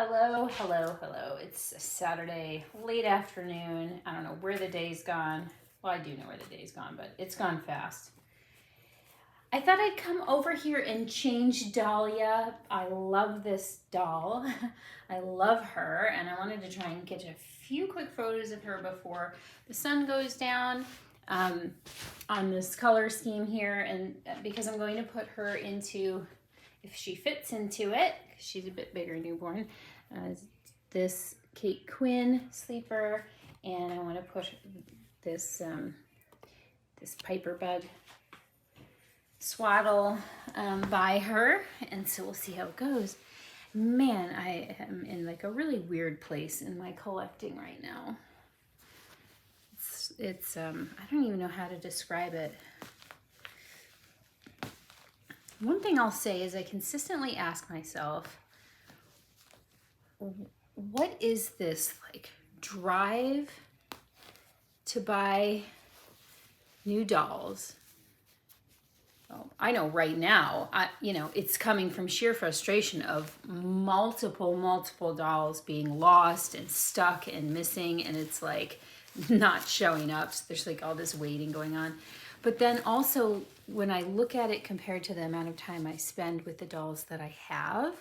Hello, hello, hello. It's a Saturday, late afternoon. I don't know where the day's gone. Well, I do know where the day's gone, but it's gone fast. I thought I'd come over here and change Dahlia. I love this doll. I love her, and I wanted to try and get a few quick photos of her before the sun goes down on this color scheme here, and because I'm going to put her into, if she fits into it, she's a bit bigger newborn, this Kate Quinn sleeper, and I want to put this this Piper bug swaddle by her, and so we'll see how it goes. Man, I am in like a really weird place in my collecting right now. It's I don't even know how to describe it. One thing I'll say is I consistently ask myself, what is this like drive to buy new dolls? Well, I know right now, it's coming from sheer frustration of multiple dolls being lost and stuck and missing, and it's like not showing up. So there's like all this waiting going on. But then also when I look at it compared to the amount of time I spend with the dolls that I have,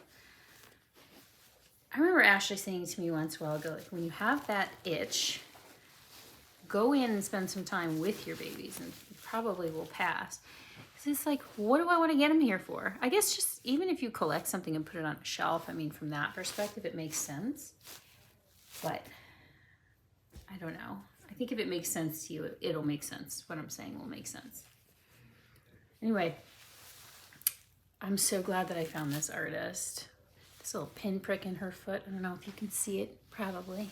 I remember Ashley saying to me once a while ago, like, when you have that itch, go in and spend some time with your babies and it probably will pass. It's like, what do I want to get them here for? I guess just even if you collect something and put it on a shelf, I mean, from that perspective, it makes sense. But I don't know. I think if it makes sense to you, it'll make sense. What I'm saying will make sense. Anyway, I'm so glad that I found this artist. This little pinprick in her foot. I don't know if you can see it, probably.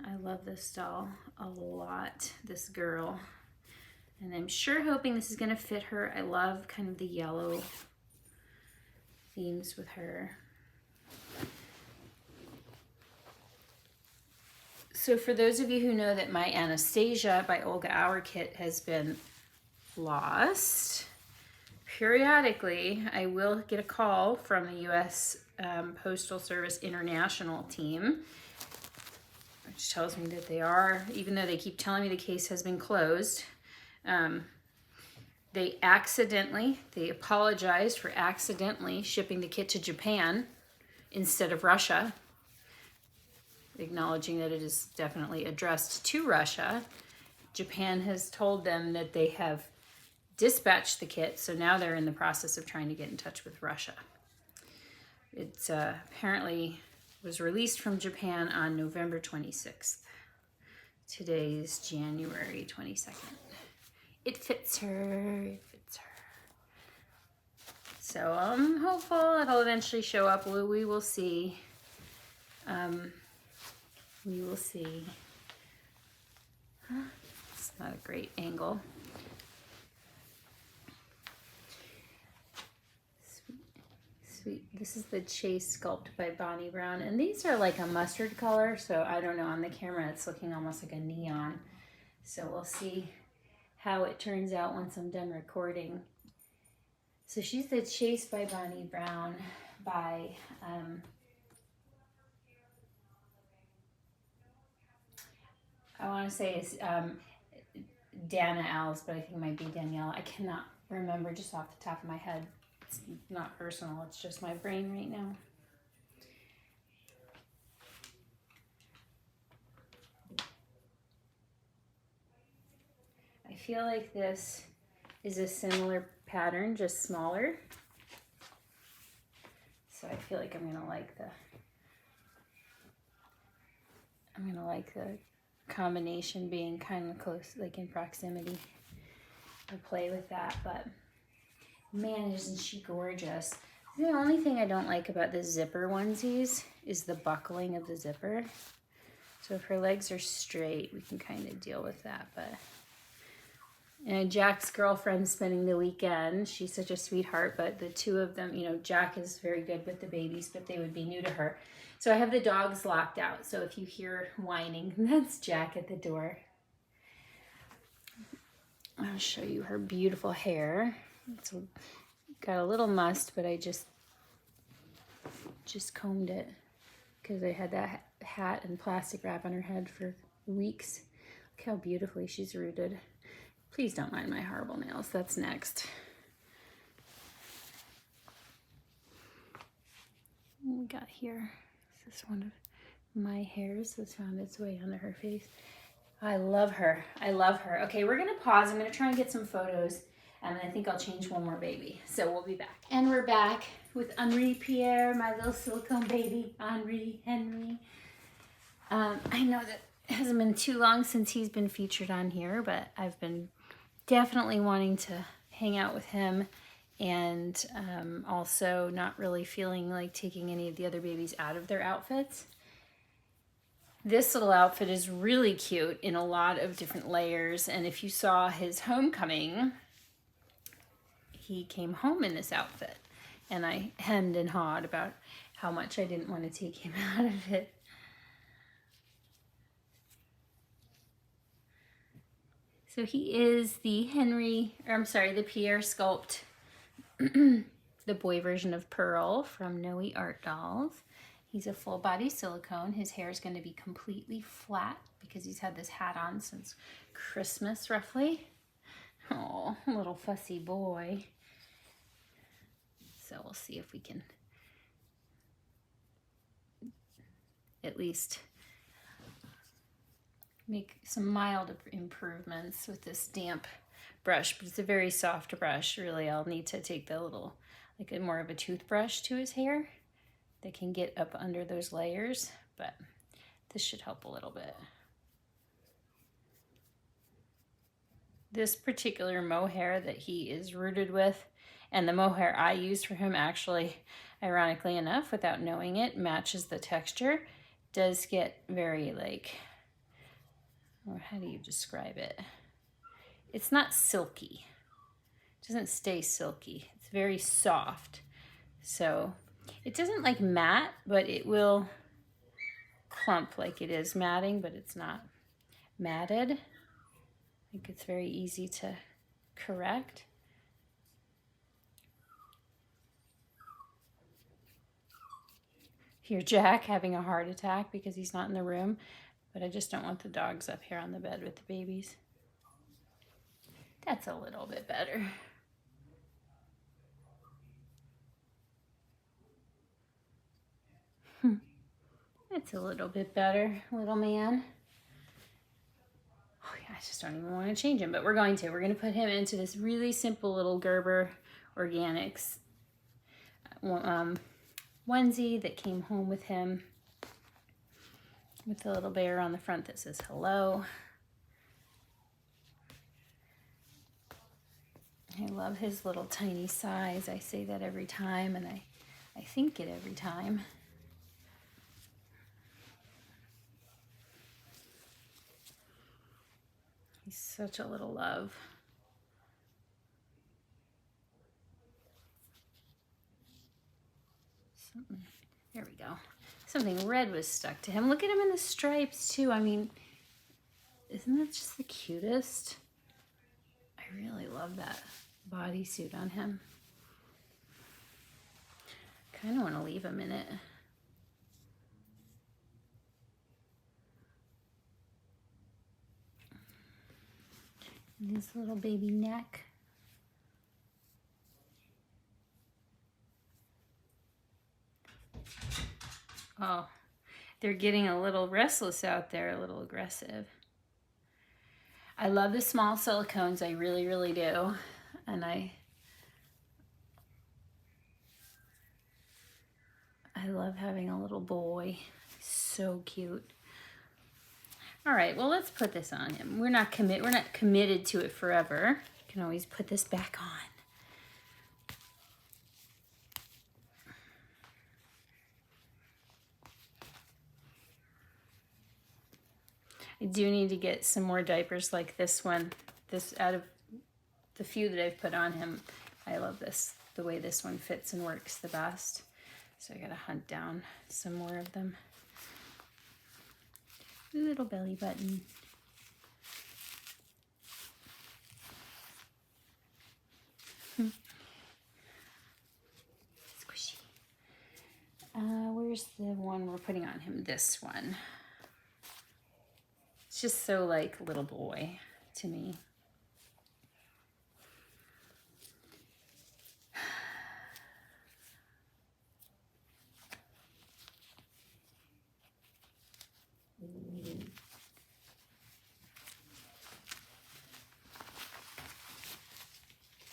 I love this doll a lot, this girl. And I'm sure hoping this is gonna fit her. I love kind of the yellow themes with her. So for those of you who know that my Anastasia by Olga Auer kit has been lost, periodically I will get a call from the U.S. Postal Service International team, which tells me that they are, even though they keep telling me the case has been closed, they apologized for accidentally shipping the kit to Japan instead of Russia, acknowledging that it is definitely addressed to Russia. Japan has told them that they have dispatched the kit, so now they're in the process of trying to get in touch with Russia. It's apparently was released from Japan on November 26th. Today's January 22nd. It fits her, it fits her. So I'm hopeful it'll eventually show up. We will see. We will see. It's not a great angle. Sweet. This is the Chase Sculpt by Bonnie Brown. And these are like a mustard color. So I don't know, on the camera it's looking almost like a neon. So we'll see how it turns out once I'm done recording. So she's the Chase by Bonnie Brown by I want to say it's Dana Al's, but I think it might be Danielle. I cannot remember just off the top of my head. It's not personal, it's just my brain right now. I feel like this is a similar pattern, just smaller. So I feel like I'm gonna like the combination being kind of close, like in proximity. I'll play with that, but man, isn't she gorgeous. The only thing I don't like about the zipper onesies is the buckling of the zipper. So if her legs are straight, we can kind of deal with that, but Jack's girlfriend's spending the weekend. She's such a sweetheart, but the two of them, Jack is very good with the babies, but they would be new to her. So I have the dogs locked out. So if you hear whining, that's Jack at the door. I'll show you her beautiful hair. It's got a little must, but I just just combed it because I had that hat and plastic wrap on her head for weeks. Look how beautifully she's rooted. Please don't mind my horrible nails. That's next. What we got here? This is one of my hairs that's found its way onto her face. I love her. I love her. Okay, we're gonna pause. I'm gonna try and get some photos, and I think I'll change one more baby. So we'll be back. And we're back with Henri Pierre, my little silicone baby. Henry. I know that it hasn't been too long since he's been featured on here, but I've been definitely wanting to hang out with him, and also not really feeling like taking any of the other babies out of their outfits. This little outfit is really cute in a lot of different layers, and if you saw his homecoming, he came home in this outfit, and I hemmed and hawed about how much I didn't want to take him out of it. So he is the the Pierre sculpt, the boy version of Pearl from Noe Art Dolls. He's a full body silicone. His hair is going to be completely flat because he's had this hat on since Christmas, roughly. Oh, little fussy boy. So we'll see if we can at least make some mild improvements with this damp brush, but it's a very soft brush. Really, I'll need to take the little, like more of a toothbrush to his hair that can get up under those layers, but this should help a little bit. This particular mohair that he is rooted with, and the mohair I used for him actually, ironically enough, without knowing it, matches the texture, does get very like, or how do you describe it? It's not silky. It doesn't stay silky. It's very soft. So it doesn't like matte, but it will clump like it is matting, but it's not matted. I think it's very easy to correct. Hear Jack having a heart attack because he's not in the room, but I just don't want the dogs up here on the bed with the babies. That's a little bit better. It's a little bit better, little man. Oh yeah, I just don't even want to change him, but we're going to. We're going to put him into this really simple little Gerber Organics onesie that came home with him, with the little bear on the front that says hello. I love his little tiny size. I say that every time, and I think it every time. He's such a little love. There we go. Something red was stuck to him. Look at him in the stripes too. I mean, isn't that just the cutest? I really love that bodysuit on him. Kind of want to leave him in it. And his little baby neck. Oh, they're getting a little restless out there, a little aggressive. I love the small silicones, I really, really do. And I love having a little boy. So cute. All right, well, let's put this on him. We're not committed to it forever. You can always put this back on. I do need to get some more diapers like this one. This, out of the few that I've put on him, I love this, the way this one fits and works the best. So I gotta hunt down some more of them. Little belly button. Squishy. Where's the one we're putting on him? This one. It's just so like little boy to me.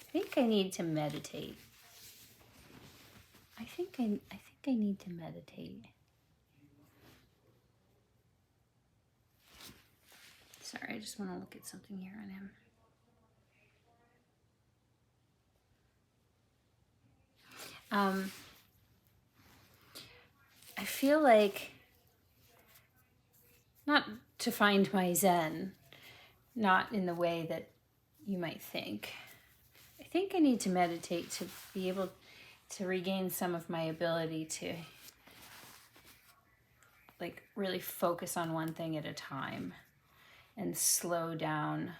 I think I need to meditate. I think I need to meditate. Sorry, I just want to look at something here on him. I feel like, not to find my Zen, not in the way that you might think. I think I need to meditate to be able to regain some of my ability to like really focus on one thing at a time and slow down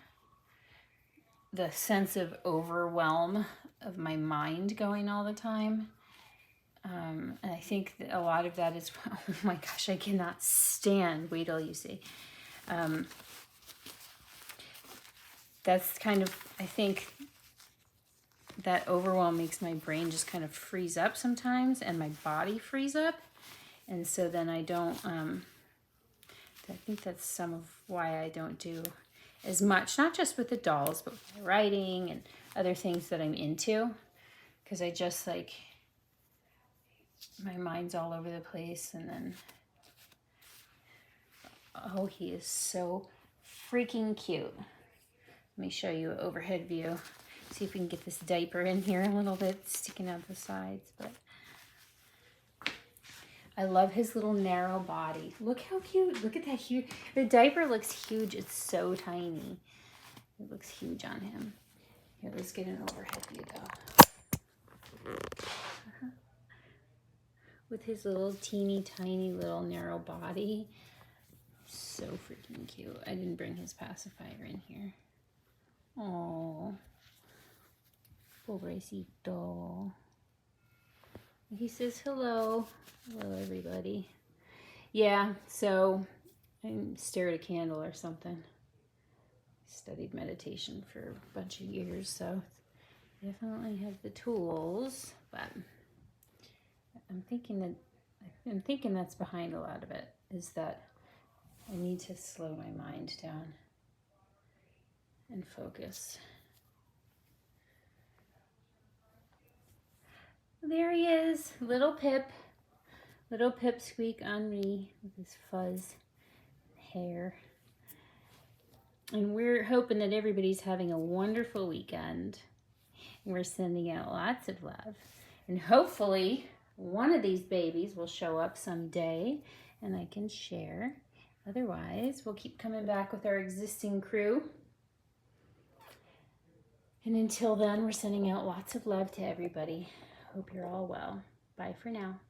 the sense of overwhelm of my mind going all the time. And I think that a lot of that is, oh my gosh, I cannot stand, wait till you see. That's kind of, I think that overwhelm makes my brain just kind of freeze up sometimes and my body freeze up. And so then I don't, I think that's some of why I don't do as much, not just with the dolls, but with my writing and other things that I'm into. Because I just like, my mind's all over the place. And then, oh, he is so freaking cute. Let me show you an overhead view. See if we can get this diaper in here a little bit, sticking out the sides. But I love his little narrow body. Look how cute. Look at that huge. The diaper looks huge. It's so tiny. It looks huge on him. Here, let's get an overhead view though. With his little teeny tiny little narrow body. So freaking cute. I didn't bring his pacifier in here. Oh, pobrecito. He says hello. Hello, everybody. Yeah, so I stare at a candle or something. Studied meditation for a bunch of years, so definitely have the tools, but I'm thinking that's behind a lot of it, is that I need to slow my mind down and focus. There he is, little Pip Squeak Henri with his fuzz hair. And we're hoping that everybody's having a wonderful weekend. And we're sending out lots of love. And hopefully one of these babies will show up someday and I can share. Otherwise, we'll keep coming back with our existing crew. And until then, we're sending out lots of love to everybody. Hope you're all well. Bye for now.